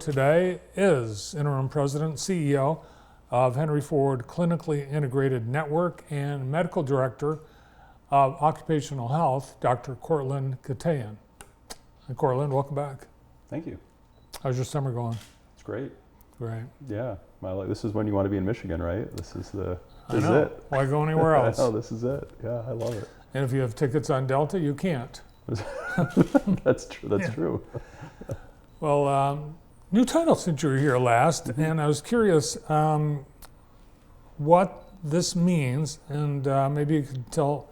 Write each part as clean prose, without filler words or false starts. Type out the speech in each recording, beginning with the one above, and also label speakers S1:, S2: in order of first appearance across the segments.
S1: Today is Interim President, CEO of Henry Ford Clinically Integrated Network and Medical Director of Occupational Health, Dr. Courtland Keteyian. And Courtland, welcome back.
S2: Thank you.
S1: How's your summer going?
S2: It's great.
S1: Great.
S2: Yeah, this is when you want to be in Michigan, right? This is
S1: it. Why go anywhere else?
S2: Oh, this is it. Yeah, I love it.
S1: And if you have tickets on Delta, you can't.
S2: That's true. That's true.
S1: Well, new title since you were here last, and I was curious what this means, and maybe you could tell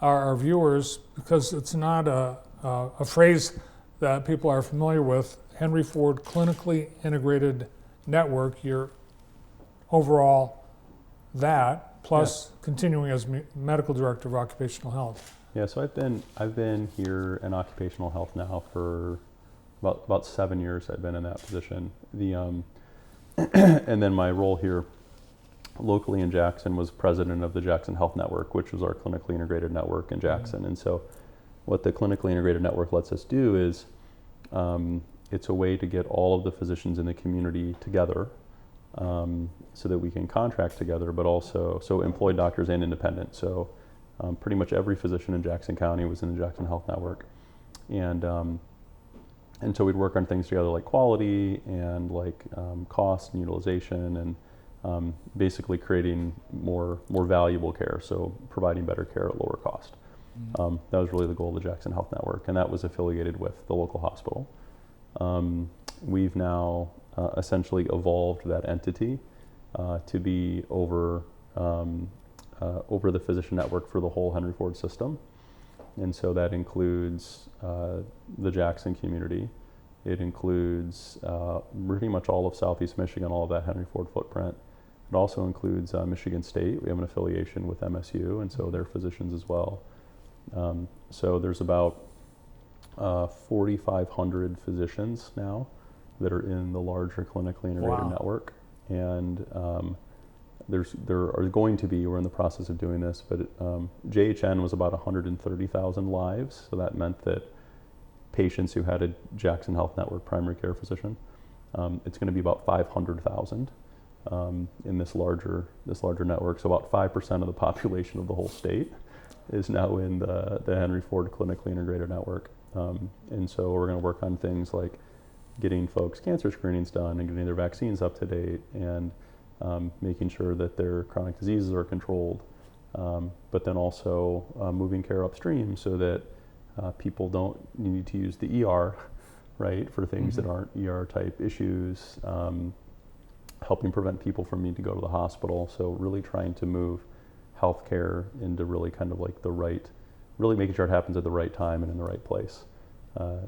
S1: our viewers, because it's not a phrase that people are familiar with. Henry Ford Clinically Integrated Network, your overall that, plus continuing as Medical Director of Occupational Health.
S2: Yeah, so I've been here in occupational health now for about 7 years. I've been in that position. And then my role here locally in Jackson was president of the Jackson Health Network, which was our clinically integrated network in Jackson. And so what the clinically integrated network lets us do is it's a way to get all of the physicians in the community together so that we can contract together, but also so employed doctors and independent. So pretty much every physician in Jackson County was in the Jackson Health Network. And so we'd work on things together like quality and like cost and utilization and basically creating more valuable care, so providing better care at lower cost. That was really the goal of the Jackson Health Network, and that was affiliated with the local hospital. We've now essentially evolved that entity to be over the physician network for the whole Henry Ford system. And so that includes the Jackson community. It includes pretty much all of Southeast Michigan, all of that Henry Ford footprint. It also includes Michigan State. We have an affiliation with MSU, and so they're physicians as well. So there's about 4,500 physicians now that are in the larger clinically integrated network. And there are going to be, we're in the process of doing this, but JHN was about 130,000 lives. So that meant that patients who had a Jackson Health Network primary care physician, it's going to be about 500,000 in this larger network. So about 5% of the population of the whole state is now in the Henry Ford Clinically Integrated Network. And so we're going to work on things like getting folks cancer screenings done and getting their vaccines up to date and making sure that their chronic diseases are controlled, but then also moving care upstream so that people don't need to use the ER, right, for things that aren't ER type issues, helping prevent people from needing to go to the hospital. So really trying to move healthcare into really kind of like really making sure it happens at the right time and in the right place.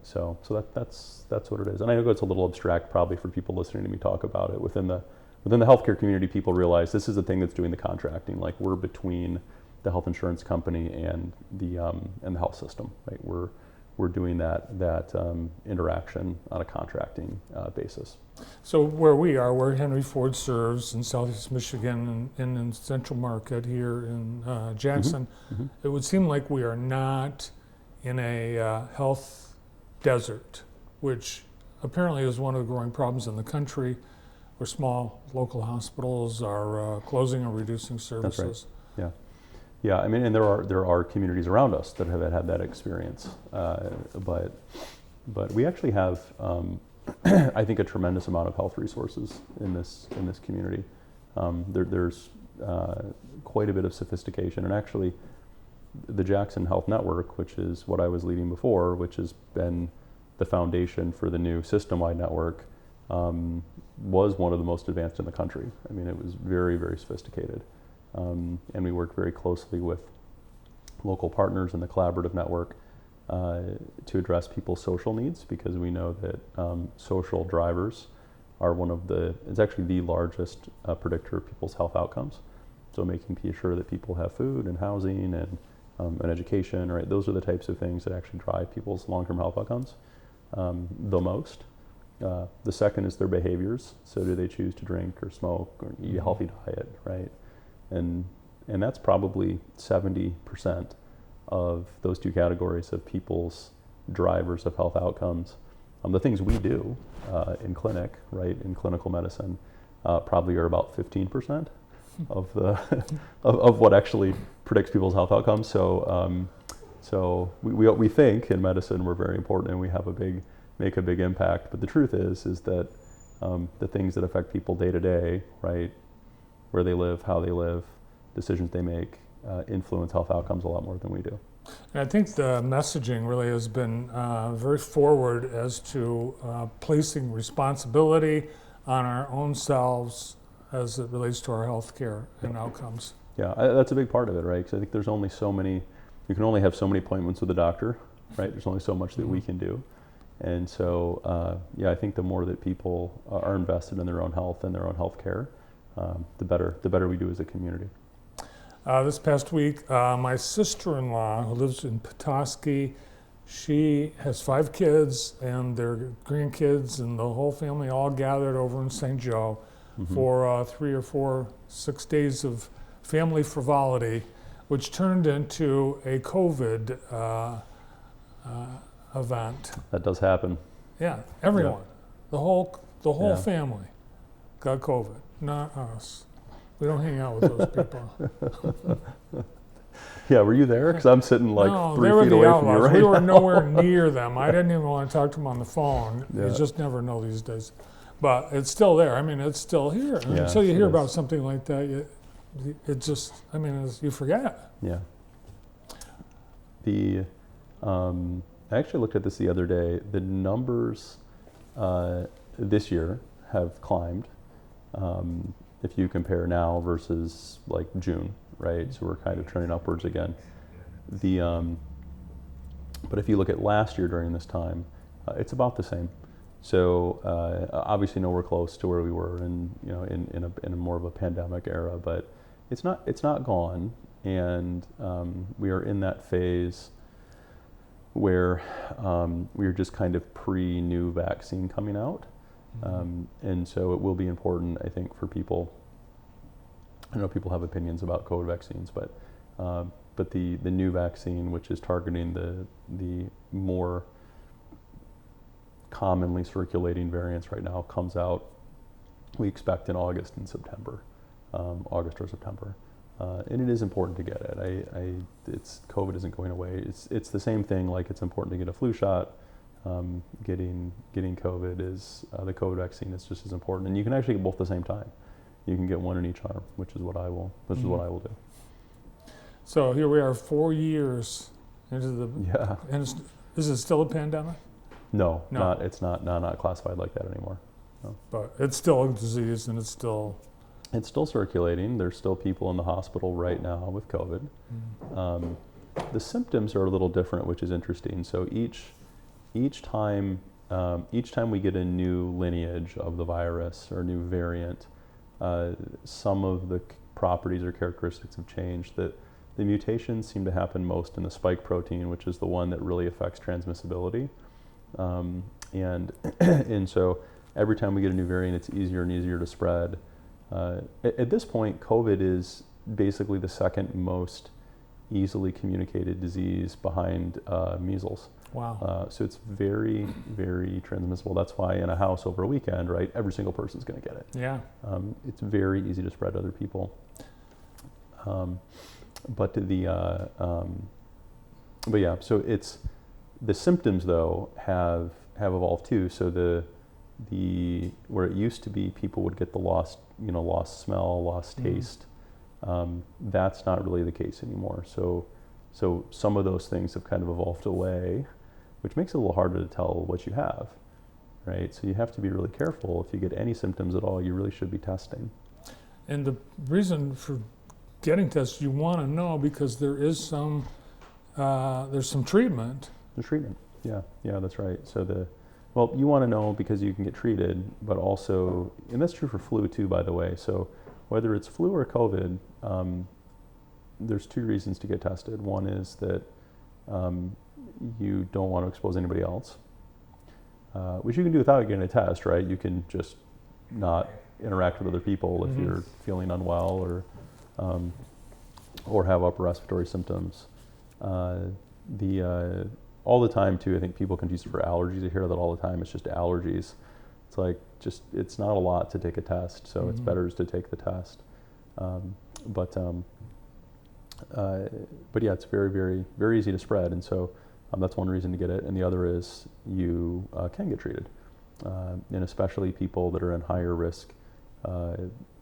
S2: So that's what it is. And I know it's a little abstract probably for people listening to me talk about it. Within the healthcare community, people realize this is the thing that's doing the contracting. Like we're between the health insurance company and the health system, right? We're doing that interaction on a contracting basis.
S1: So where Henry Ford serves in Southeast Michigan and in Central Market here in Jackson, it would seem like we are not in a health desert, which apparently is one of the growing problems in the country, where small local hospitals are closing or reducing services.
S2: That's right. Yeah. I mean, and there are communities around us that have had that experience, but we actually have, I think, a tremendous amount of health resources in this community. There's quite a bit of sophistication, and actually, the Jackson Health Network, which is what I was leading before, which has been the foundation for the new system-wide network, was one of the most advanced in the country. I mean, it was very, very sophisticated. And we worked very closely with local partners in the collaborative network to address people's social needs, because we know that social drivers are it's actually the largest predictor of people's health outcomes. So making sure that people have food and housing and education, right? Those are the types of things that actually drive people's long-term health outcomes the most. The second is their behaviors. So do they choose to drink or smoke or eat a healthy diet, right? And that's probably 70% of those two categories of people's drivers of health outcomes. The things we do in clinic, right, in clinical medicine, probably are about 15% of the of what actually predicts people's health outcomes. So we think in medicine we're very important and we have make a big impact. But the truth is that the things that affect people day to day, right, where they live, how they live, decisions they make, influence health outcomes a lot more than we do.
S1: And I think the messaging really has been very forward as to placing responsibility on our own selves as it relates to our health care and outcomes.
S2: Yeah, that's a big part of it, right? Because I think there's only so many, you can only have so many appointments with a doctor, right? There's only so much that we can do. And so, I think the more that people are invested in their own health and their own health care, the better we do as a community.
S1: This past week, my sister-in-law, who lives in Petoskey, she has 5 kids and their grandkids and the whole family all gathered over in St. Joe for 3 or 4, 6 days of family frivolity, which turned into a COVID event.
S2: That does happen.
S1: Yeah, everyone, the whole
S2: Yeah.
S1: family got COVID, not us. We don't hang out with those people.
S2: Yeah, were you there? Because I'm sitting like
S1: No,
S2: 3
S1: they were
S2: feet
S1: the
S2: away from
S1: outlaws.
S2: you, right?
S1: We were nowhere near them. I didn't even want to talk to them on the phone.
S2: Yeah.
S1: You just never know these days. But it's still there. I mean, it's still here. And
S2: Yeah,
S1: until you
S2: it
S1: hear
S2: is.
S1: about something like that, you forget.
S2: Yeah. I actually looked at this the other day. The numbers this year have climbed. If you compare now versus like June, right? So we're kind of trending upwards again. But if you look at last year during this time, it's about the same. So obviously nowhere close to where we were in a more of a pandemic era, but it's not gone, and we are in that phase where we are just kind of pre-new vaccine coming out. And so it will be important, I think, for people. I know people have opinions about COVID vaccines, but the new vaccine, which is targeting the more commonly circulating variants right now, comes out, we expect, in August and September, August or September. And it is important to get it. COVID isn't going away. It's the same thing. Like, it's important to get a flu shot. Getting COVID is the COVID vaccine is just as important, and you can actually get both at the same time. You can get one in each arm, which is what I will. Which is what I will do.
S1: So here we are, 4 years into the.
S2: Yeah.
S1: And is it still a pandemic?
S2: No. It's not classified like that anymore. No.
S1: But it's still a disease, and it's still
S2: circulating. There's still people in the hospital right now with COVID. The symptoms are a little different, which is interesting. So each time we get a new lineage of the virus or a new variant, some of the properties or characteristics have changed. That the mutations seem to happen most in the spike protein, which is the one that really affects transmissibility. And so every time we get a new variant, it's easier and easier to spread. At this point, COVID is basically the second most easily communicated disease behind measles.
S1: wow.
S2: So it's very, very transmissible. That's why in a house over a weekend, right, every single person's going to get it.
S1: Yeah.
S2: It's very easy to spread to other people. But yeah, so it's the symptoms though have evolved too. So the where it used to be people would get the lost smell, lost taste. That's not really the case anymore. So some of those things have kind of evolved away, which makes it a little harder to tell what you have, right? So you have to be really careful. If you get any symptoms at all, you really should be testing.
S1: And the reason for getting tests, you want to know because there's some treatment.
S2: The treatment, yeah, that's right. So you want to know because you can get treated, but also, and that's true for flu too, by the way. So whether it's flu or COVID, there's 2 reasons to get tested. One is that you don't want to expose anybody else, which you can do without getting a test, right? You can just not interact with other people if you're feeling unwell or have upper respiratory symptoms. all the time too. I think people confuse it for allergies. I hear that all the time. It's just allergies. It's like it's not a lot to take a test, so it's better just to take the test. But yeah, it's very, very, very easy to spread, and so that's one reason to get it. And the other is you can get treated, and especially people that are in higher risk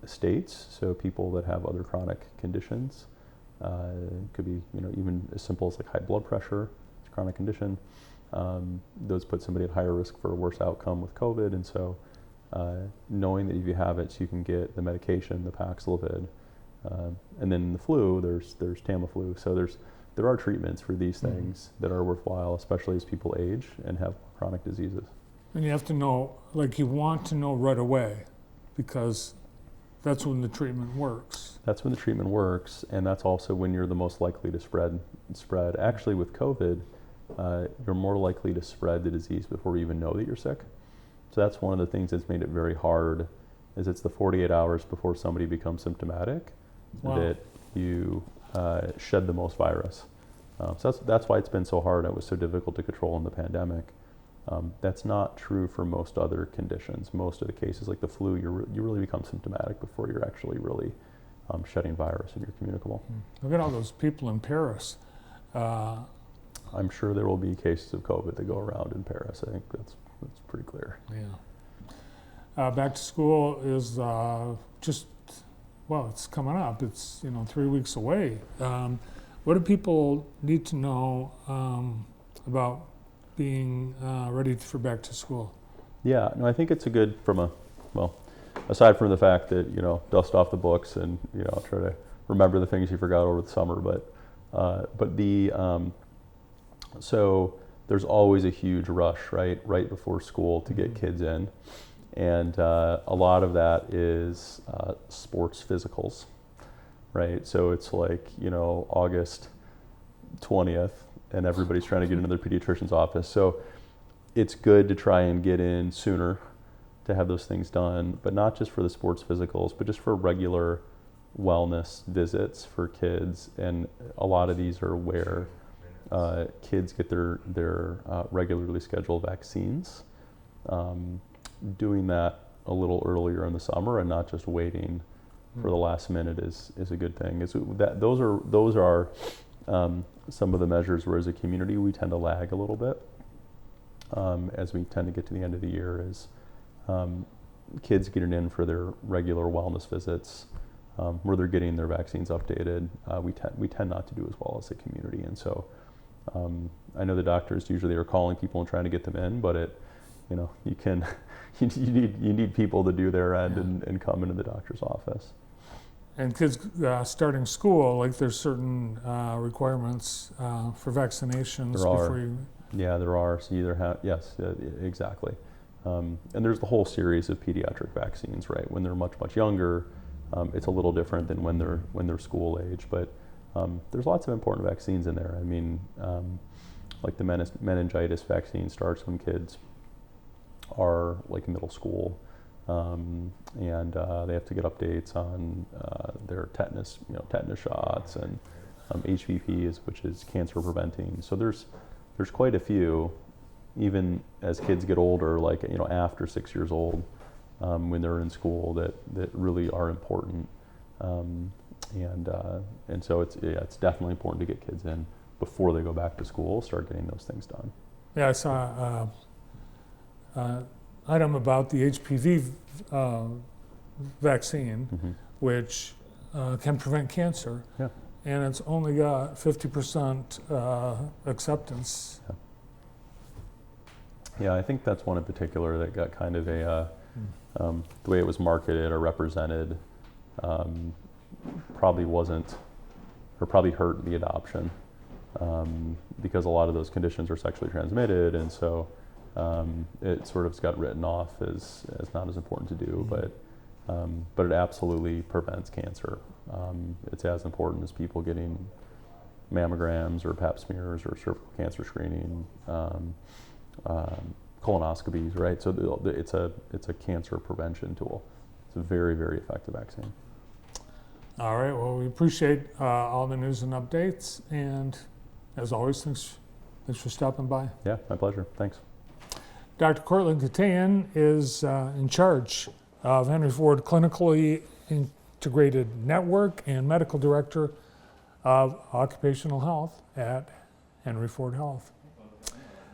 S2: states. So people that have other chronic conditions, could be even as simple as like high blood pressure, it's a chronic condition. Those put somebody at higher risk for a worse outcome with COVID, and so knowing that if you have it, so you can get the medication, the Paxlovid, and then the flu, there's Tamiflu. So there are treatments for these things that are worthwhile, especially as people age and have chronic diseases.
S1: And you have to know, like you want to know right away, because that's when the treatment works.
S2: That's when the treatment works, and that's also when you're the most likely to spread. Actually, with COVID, you're more likely to spread the disease before you even know that you're sick. So that's one of the things that's made it very hard, is it's the 48 hours before somebody becomes symptomatic that you shed the most virus. So that's why it's been so hard. It was so difficult to control in the pandemic. That's not true for most other conditions. Most of the cases, like the flu, you really become symptomatic before you're actually really shedding virus and you're communicable.
S1: Look at all those people in Paris.
S2: I'm sure there will be cases of COVID that go around in Paris. I think that's pretty clear.
S1: Yeah. Back to school is it's coming up. It's 3 weeks away. What do people need to know about being ready for back to school?
S2: Yeah, no, I think it's a good aside from the fact that dust off the books and try to remember the things you forgot over the summer, so there's always a huge rush right before school to get kids in, and a lot of that is sports physicals, right? So it's like August 20th, and everybody's trying to get into their pediatrician's office. So it's good to try and get in sooner to have those things done, but not just for the sports physicals, but just for regular wellness visits for kids. And a lot of these are where kids get their regularly scheduled vaccines. Doing that a little earlier in the summer and not just waiting for the last minute is a good thing. Those are some of the measures where as a community we tend to lag a little bit as we tend to get to the end of the year, is kids getting in for their regular wellness visits where they're getting their vaccines updated. We tend not to do as well as a community, and so I know the doctors usually are calling people and trying to get them in, but you need people to do their end and come into the doctor's office.
S1: And kids starting school, like there's certain requirements for vaccinations before you...
S2: Yeah, there are. So you either have, exactly. And there's the whole series of pediatric vaccines, right? When they're much, much younger, it's a little different than when they're school age, but there's lots of important vaccines in there. I mean, like the meningitis vaccine starts when kids are like in middle school. And they have to get updates on their tetanus shots, and HPV which is cancer preventing. So there's quite a few, even as kids get older, like after 6 years old, when they're in school, that really are important. And so it's definitely important to get kids in before they go back to school. Start getting those things done.
S1: Yeah, I saw item about the HPV vaccine, which can prevent cancer, and it's only got 50% acceptance.
S2: Yeah, I think that's one in particular that got kind of the way it was marketed or represented probably hurt the adoption, because a lot of those conditions are sexually transmitted, and so it sort of got written off as not as important to do, but it absolutely prevents cancer. It's as important as people getting mammograms or pap smears or cervical cancer screening, colonoscopies, right? So it's a cancer prevention tool. It's a very, very effective vaccine.
S1: All right. Well, we appreciate all the news and updates, and as always, thanks Thanks for stopping by.
S2: Yeah, my pleasure. Thanks.
S1: Dr. Courtland Keteyian is in charge of Henry Ford Clinically Integrated Network and Medical Director of Occupational Health at Henry Ford Health.